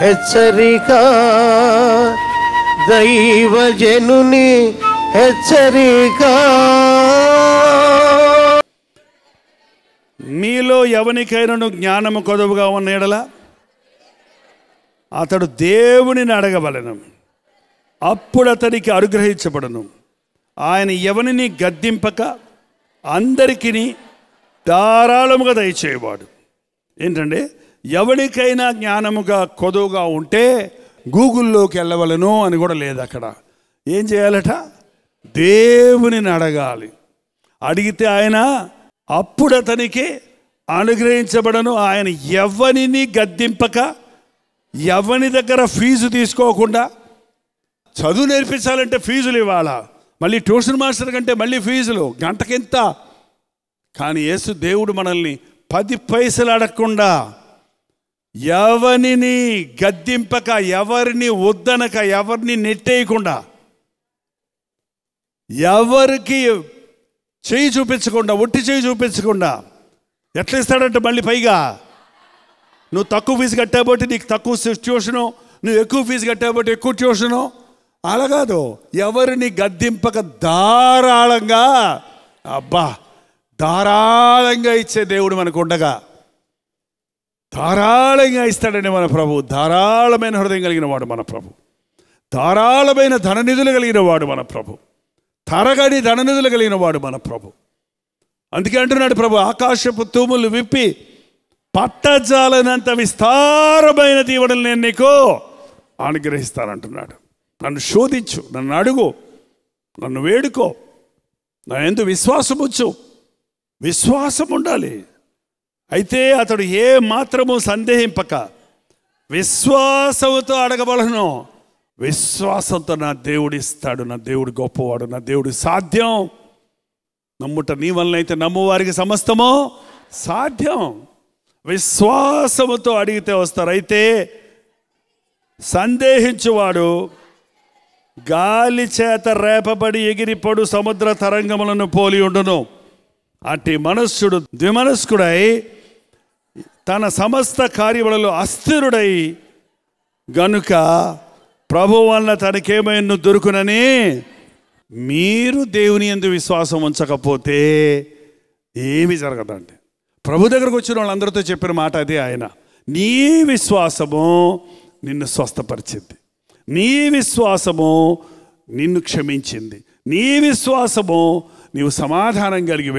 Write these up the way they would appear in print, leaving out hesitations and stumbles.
హెచ్చరిక, దైవజనుని హెచ్చరిక. మీలో ఎవనికైనా జ్ఞానము కొదవుగా ఉన్న ఎడల అతడు దేవునిని అడగవలెను, అప్పుడు అతనికి అనుగ్రహించబడును. ఆయన ఎవరిని గద్దింపక అందరికీ ధారాళముగా దయచేయవాడు. ఏంటంటే, ఎవరికైనా జ్ఞానముగా కొదువుగా ఉంటే గూగుల్లోకి వెళ్ళవలను అని కూడా లేదు. అక్కడ ఏం చేయాలట? దేవునిని అడగాలి. అడిగితే ఆయన అప్పుడు అతనికి అనుగ్రహించబడను. ఆయన ఎవరిని గద్దింపక, ఎవరి దగ్గర ఫీజు తీసుకోకుండా, చదువు నేర్పించాలంటే ఫీజులు ఇవ్వాలా, మళ్ళీ ట్యూషన్ మాస్టర్ కంటే మళ్ళీ ఫీజులు, గంటకింత. కానీ యేసు దేవుడు మనల్ని 10 పైసలు అడగకుండా, ఎవరిని గద్దింపక, ఎవరిని వద్దనక, ఎవరిని నెట్టేయకుండా, ఎవరికి చేయి చూపించకుండా, ఒట్టి చేయి చూపించకుండా ఎట్లా ఇస్తాడంటే మళ్ళీ పైగా నువ్వు తక్కువ ఫీజు కట్టాబట్టి నీకు తక్కువ ట్యూషను, నువ్వు ఎక్కువ ఫీజు కట్టాబట్టి ఎక్కువ ట్యూషను. అలా కాదు, ఎవరిని గద్దింపక ధారాళంగా, అబ్బా ధారాళంగా ఇచ్చే దేవుడు మనకు ఉండగా ధారాళంగా ఇస్తాడని మన ప్రభు. ధారాళమైన హృదయం కలిగిన వాడు మన ప్రభు. ధారాళమైన ధననిధులు కలిగిన వాడు మన ప్రభు. తరగని ధననిధులు కలిగిన వాడు మన ప్రభు. అందుకే అంటున్నాడు ప్రభు, ఆకాశపు తూములు విప్పి పట్టజాలనంత విస్తారమైన దీవెనలు నేను నీకు అనుగ్రహిస్తానంటున్నాడు. నన్ను శోధించు, నన్ను అడుగు, నన్ను వేడుకో, నా యందు విశ్వాసం ఉంచు. విశ్వాసం ఉండాలి. అయితే అతడు ఏ మాత్రము సందేహింపక విశ్వాసంతో అడగబడను. విశ్వాసంతో నా దేవుడు ఇస్తాడు, నా దేవుడు గొప్పవాడు, నా దేవుడు సాధ్యం. నమ్ముట నీ వలనైతే నమ్మువారికి సమస్తమో సాధ్యం. విశ్వాసముతో అడిగితే వస్తారు. అయితే సందేహించువాడు గాలి చేత రేపబడి ఎగిరిపడు సముద్ర తరంగములను పోలి ఉండును. అట్టి మనస్సుడు ద్విమనస్కుడై తన సమస్త కార్యములలో అస్థిరుడై గనుక ప్రభు వలన తనకేమైనా దొరుకునని మీరు దేవుని యందు విశ్వాసం ఉంచకపోతే ఏమీ జరగదండి. ప్రభు దగ్గరకు వచ్చిన వాళ్ళందరితో చెప్పిన మాట అదే. ఆయన నీ విశ్వాసము నిన్ను స్వస్థపరిచింది, నీ విశ్వాసము నిన్ను క్షమించింది, నీ విశ్వాసము నీవు సమాధానం కలిగి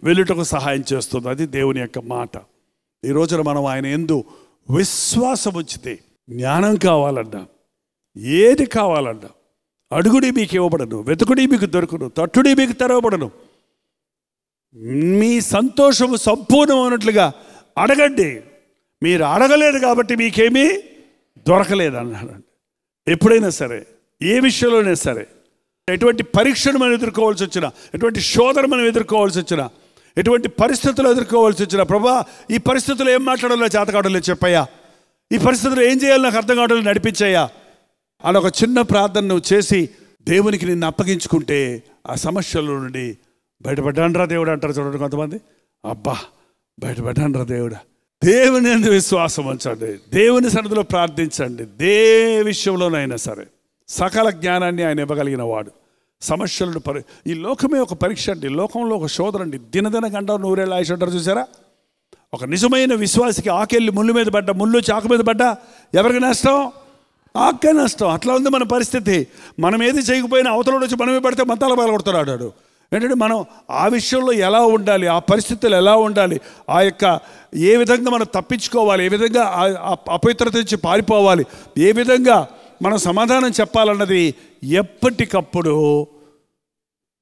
వెళ్ళుటకు సహాయం చేస్తుంది. అది దేవుని యొక్క మాట. ఈ రోజున మనం ఆయన యందు విశ్వాసం ఉంచితే జ్ఞానం కావాలన్నా, ఏది కావాలన్నా, అడుగుడి మీకు ఇవ్వబడను, వెతుకుడి మీకు దొరుకును, తట్టుడి మీకు తెరవబడను. మీ సంతోషము సంపూర్ణమైనట్లుగా అడగండి. మీరు అడగలేదు కాబట్టి మీకేమీ దొరకలేదు అన్నాడు. ఎప్పుడైనా సరే, ఏ విషయంలోనే సరే, ఎటువంటి పరీక్షను మనం ఎదుర్కోవాల్సి వచ్చినా, ఎటువంటి శోధన మనం ఎదుర్కోవాల్సి వచ్చినా, ఎటువంటి పరిస్థితులు ఎదుర్కోవాల్సి వచ్చినా, ప్రభా ఈ పరిస్థితుల్లో ఏం మాట్లాడాలో చేత కావడం లేదు చెప్పయ్యా, ఈ పరిస్థితుల్లో ఏం చేయాలో నాకు అర్థం కావడం నడిపించయ్యా అని ఒక చిన్న ప్రార్థన నువ్వు చేసి దేవునికి నిన్ను అప్పగించుకుంటే ఆ సమస్యల నుండి బయటపడ్డాన్రా దేవుడు అంటారు. చూడండి కొంతమంది, అబ్బా బయటపడ్డాన్రా దేవుడా. దేవుని యందు విశ్వాసం ఉంచండి, దేవుని సన్నిధిలో ప్రార్థించండి. విషయంలోనైనా సరే సకల జ్ఞానాన్ని ఆయన ఇవ్వగలిగిన వాడు. సమస్యలను ఈ లోకమే ఒక పరీక్ష అండి, లోకంలో ఒక శోధన అండి. దినదిన గంట 100 ఏళ్ళ ఆయుష్ అంటారు చూసారా. ఒక నిజమైన విశ్వాసికి ఆకెళ్ళి ముళ్ళు మీద పడ్డా, ముళ్ళు చాకు మీద పడ్డా ఎవరికి నష్టం? ఆకే నష్టం. అట్లా ఉంది మన పరిస్థితి. మనం ఏది చేయకపోయినా అవతల వచ్చి మనమే పడితే మంతాల బాలగొడుతున్నాడు. ఏంటంటే మనం ఆ విషయంలో ఎలా ఉండాలి, ఆ పరిస్థితులు ఎలా ఉండాలి, ఆ యొక్క ఏ విధంగా మనం తప్పించుకోవాలి, ఏ విధంగా అపవిత్రత నుంచి పారిపోవాలి, ఏ విధంగా మనం సమాధానం చెప్పాలన్నది ఎప్పటికప్పుడు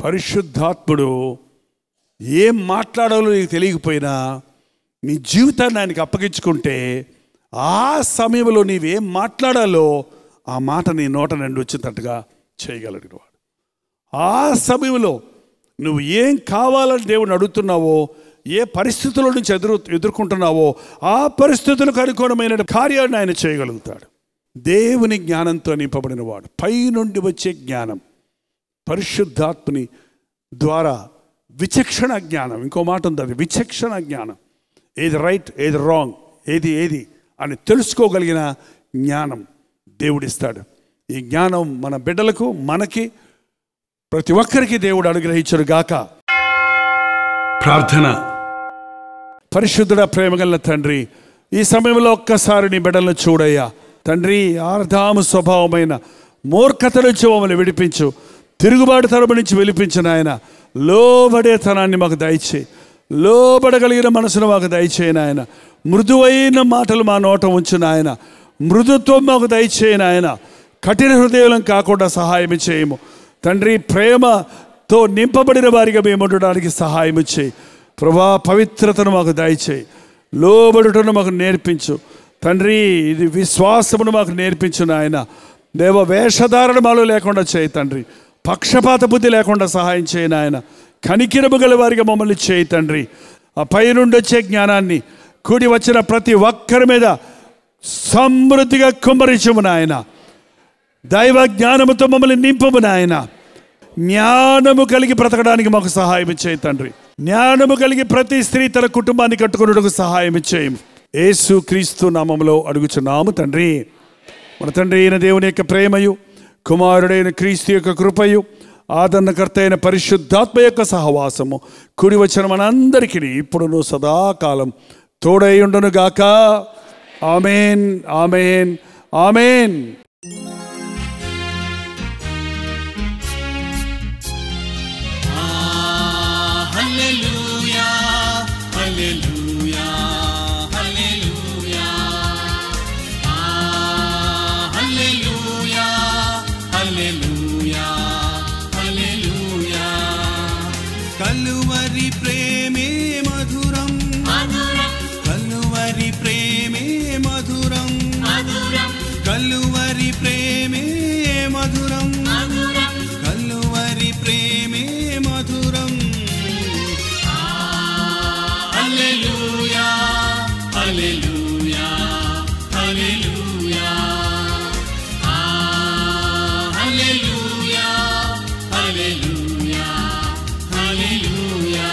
పరిశుద్ధాత్ముడు ఏం మాట్లాడాలో నీకు తెలియకపోయినా నీ జీవితాన్ని ఆయనకి అప్పగించుకుంటే ఆ సమయంలో నీవేం మాట్లాడాలో ఆ మాట నీ నోట నుండి వచ్చేటట్టుగా చేయగలిగిన వాడు. ఆ సమయంలో నువ్వు ఏం కావాలని దేవుని అడుగుతున్నావో, ఏ పరిస్థితుల నుంచి ఎదుర్కొంటున్నావో ఆ పరిస్థితులకు అనుకూలమైన కార్యాన్ని ఆయన చేయగలుగుతాడు. దేవుని జ్ఞానంతో నింపబడిన వాడు, పైనుండి వచ్చే జ్ఞానం, పరిశుద్ధాత్మని ద్వారా విచక్షణ జ్ఞానం. ఇంకో మాట ఉంది, అది విచక్షణ జ్ఞానం. ఏది రైట్, ఏది రాంగ్, ఏది అని తెలుసుకోగలిగిన జ్ఞానం దేవుడిస్తాడు. ఈ జ్ఞానం మన బిడ్డలకు, మనకి, ప్రతి ఒక్కరికి దేవుడు అనుగ్రహించును గాక. ప్రార్థన. పరిశుద్ధుడ, ప్రేమగల తండ్రి, ఈ సమయంలో ఒక్కసారి నీ బిడ్డలను చూడయ్యా తండ్రి. ఆర్ధాము స్వభావమైన మూర్ఖత నుంచి మమ్మల్ని విడిపించు, తిరుగుబాటు తరపు నుంచి వెలిపించు నాయన. లోబడేతనాన్ని మాకు దయచేయి, లోబడగలిగిన మనసును మాకు దయచేయి నాయన. మృదువైన మాటలు మా నోట ఉంచు నాయన. మృదుత్వం మాకు దయచేయి నాయన. కఠిన హృదయం కాకుండా సహాయం చేయము తండ్రి. ప్రేమతో నింపబడిన వారిగా మేము ఉండడానికి సహాయం చేయి ప్రభా. పవిత్రతను మాకు దయచేయి, లోబడుటను మాకు నేర్పించు తండ్రి. ఇది విశ్వాసమును మాకు నేర్పించు నాయన. దేవ, వేషధారణ మాలో లేకుండా చేయి తండ్రి. పక్షపాత బుద్ధి లేకుండా సహాయం చేయి నాయన. కనికిరము గల వారిగా మమ్మల్ని చేయి తండ్రి. ఆ పైనుండి వచ్చే జ్ఞానాన్ని కూడి వచ్చిన ప్రతి ఒక్కరి మీద సమృద్ధిగా కుమ్మరించము నాయన. దైవ జ్ఞానముతో మమ్మల్ని నింపము నాయన. జ్ఞానము కలిగి బ్రతకడానికి మాకు సహాయం చేయి తండ్రి. జ్ఞానము కలిగి ప్రతి స్త్రీ తన కుటుంబాన్ని కట్టుకున్నట్టుకు సహాయం చేయము. యేసు క్రీస్తు నామములో అడుగుచున్నాము తండ్రి. మన తండ్రి అయిన దేవుని యొక్క ప్రేమయు, కుమారుడైన క్రీస్తు యొక్క కృపయు, ఆదరణకర్త అయిన పరిశుద్ధాత్మ యొక్క సహవాసము కూడి వచ్చిన మనందరికీ ఇప్పుడును సదాకాలం తోడై ఉండును గాక. ఆమేన్, ఆమేన్, ఆమేన్. హల్లెలూయా, హల్లెలూయా, హల్లెలూయా. హల్లెలూయా, హల్లెలూయా, హల్లెలూయా. కలువరి ప్రేమే మధురం, కలువరి ప్రేమే మధురం, కలువరి ప్రేమే మధురం, కలువరి ప్రేమే మధురం. హల్లెలూయా, హల్లెలూయా, హల్లెలూయా. హల్లెలూయా, హల్లెలూయా, హల్లెలూయా.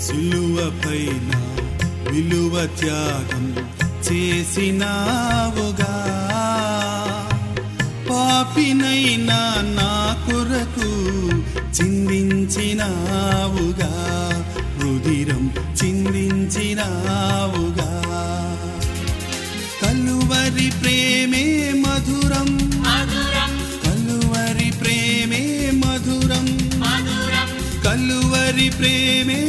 సిలువపైన విలువ త్యాగం చేసినావుగా, పాపినైనా నా కొరకు చిందించినావుగా, రుధిరం చిందించినావుగా. కలువరి ప్రేమే మధురం, కలువరి ప్రేమే మధురం, కలువరి ప్రేమే